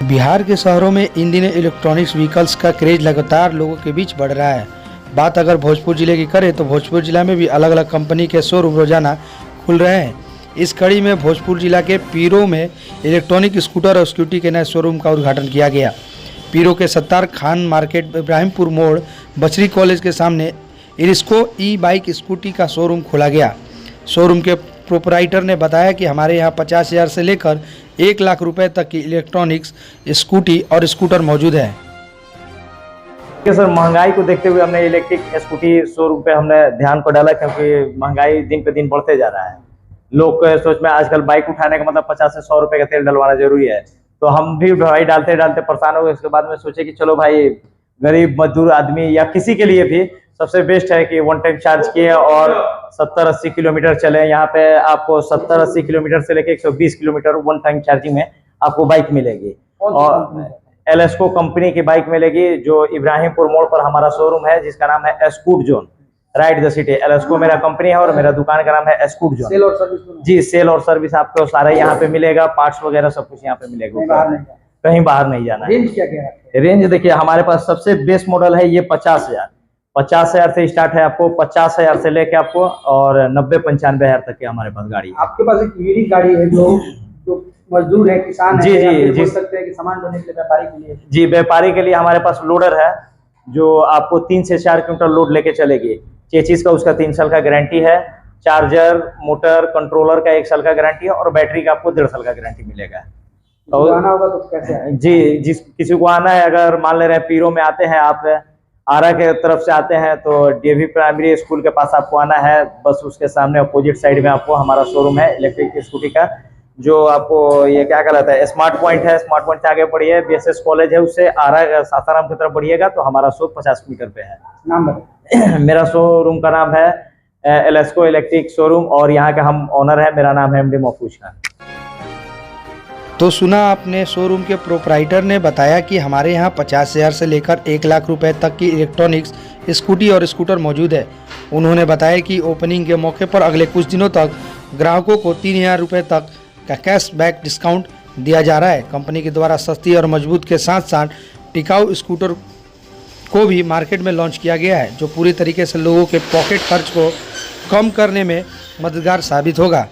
बिहार के शहरों में इन दिनों इलेक्ट्रॉनिक्स व्हीकल्स का क्रेज लगातार लोगों के बीच बढ़ रहा है। बात अगर भोजपुर जिले की करें तो भोजपुर जिला में भी अलग अलग कंपनी के शोरूम रोजाना खुल रहे हैं। इस कड़ी में भोजपुर जिला के पीरो में इलेक्ट्रॉनिक स्कूटर और स्कूटी के नए शोरूम का उद्घाटन किया गया। पीरो के सत्तार खान मार्केट इब्राहिमपुर मोड़ बछरी कॉलेज के सामने इरिस्को ई बाइक स्कूटी का शोरूम खोला गया। शोरूम के प्रोपराइटर ने बताया कि हमारे यहाँ 50,000 से लेकर 1 लाख रुपए तक की इलेक्ट्रॉनिक्स स्कूटी और स्कूटर मौजूद है। सर, महंगाई को देखते हुए हमने इलेक्ट्रिक स्कूटी शोरूम पे हमने ध्यान को डाला, क्योंकि महंगाई दिन पे दिन बढ़ते जा रहा है। लोग सोच में आजकल बाइक उठाने का मतलब 50 से 100 रुपए का तेल डलवाना जरूरी है। तो हम भी भाई डालते डालते परेशान हो गए। उसके बाद में सोचे कि चलो भाई, गरीब मजदूर आदमी या किसी के लिए भी सबसे बेस्ट है कि वन टाइम चार्ज किए और 70-80 किलोमीटर चले। यहाँ पे आपको 70-80 किलोमीटर से लेकर 120 किलोमीटर वन टाइम चार्जिंग में आपको बाइक मिलेगी। और एलेस्को कंपनी की बाइक मिलेगी, जो इब्राहिमपुर मोड़ पर हमारा शोरूम है, जिसका नाम है Scoot Zone ride the city. एलेस्को मेरा कंपनी है और मेरा दुकान का नाम है स्कूट जोन। सेल और सर्विस जी, सेल और सर्विस आपको सारा यहाँ पे मिलेगा। पार्ट्स वगैरह सब कुछ यहाँ पे मिलेगा, कहीं बाहर नहीं जाना है। रेंज क्या क्या है? रेंज देखिए, हमारे पास सबसे बेस्ट मॉडल है ये 50,000 से स्टार्ट है। आपको 50,000 से लेके आपको और 90-95,000 तक की हमारे पास गाड़ी है। आपके पास एक ईडी गाड़ी है जो मजदूर है, किसान है, जी बोल सकते हैं कि सामान ढोने के लिए, व्यापारी के लिए। जी, व्यापारी के लिए हमारे पास लोडर है, जो आपको 3 से 4 क्विंटल लोड लेके चलेगी। चेचिस का उसका 3 साल का गारंटी है। चार्जर, मोटर, कंट्रोलर का 1 साल का गारंटी है और बैटरी का आपको 1.5 साल का गारंटी मिलेगा। तो आना होगा तो कैसे है? जी, जिस किसी को आना है, अगर मान ले रहे हैं पीरो में आते हैं, आप आरा के तरफ से आते हैं तो डीएवी प्राइमरी स्कूल के पास आपको आना है। बस उसके सामने अपोजिट साइड में आपको हमारा शोरूम है इलेक्ट्रिक स्कूटी का, जो आपको ये क्या कहलाता है, स्मार्ट पॉइंट है। स्मार्ट पॉइंट से आगे बढ़िए, बीएसएस कॉलेज है, उससे आरा सासाराम की तरफ बढ़िएगा तो हमारा शॉप 50 मीटर पे है। नाम बताइए। मेरा शोरूम का नाम है एलेस्को इलेक्ट्रिक शोरूम और यहाँ का हम ऑनर है। मेरा नाम है एमडी महफूज खान। तो सुना आपने, शोरूम के प्रोपराइटर ने बताया कि हमारे यहाँ 50,000 से लेकर 1 लाख रुपए तक की इलेक्ट्रॉनिक्स स्कूटी और स्कूटर मौजूद है। उन्होंने बताया कि ओपनिंग के मौके पर अगले कुछ दिनों तक ग्राहकों को 3,000 रुपये तक का कैशबैक डिस्काउंट दिया जा रहा है। कंपनी के द्वारा सस्ती और मजबूत के साथ साथ टिकाऊ स्कूटर को भी मार्केट में लॉन्च किया गया है, जो पूरी तरीके से लोगों के पॉकेट खर्च को कम करने में मददगार साबित होगा।